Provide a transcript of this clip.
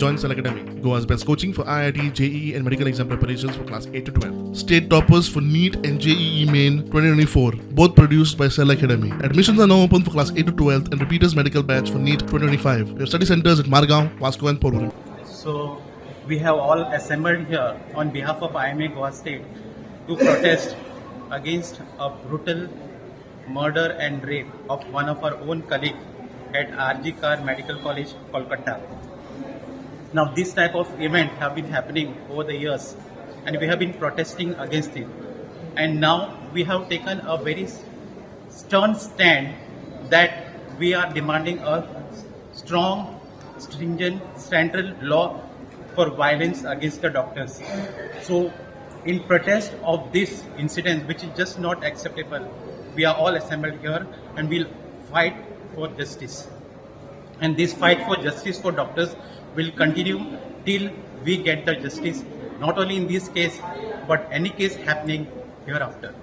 Join Cell Academy, Goa's best coaching for IIT, JEE and medical exam preparations for class 8 to 12. State toppers for NEET and JEE Main 2024, both produced by Cell Academy. Admissions are now open for class 8 to 12 and repeaters medical batch for NEET 2025. We have study centers at Margao, Vasco and Porvorim. So we have all assembled here on behalf of IMA Goa State to protest against a brutal murder and rape of one of our own colleague at RG Kar Medical College, Kolkata. Now this type of event have been happening over the years and we have been protesting against it. And now we have taken a very stern stand that we are demanding a strong, stringent central law for violence against the doctors. So in protest of this incident, which is just not acceptable, we are all assembled here and we'll fight for justice. And this fight for justice for doctors will continue till we get the justice, not only in this case, but any case happening hereafter.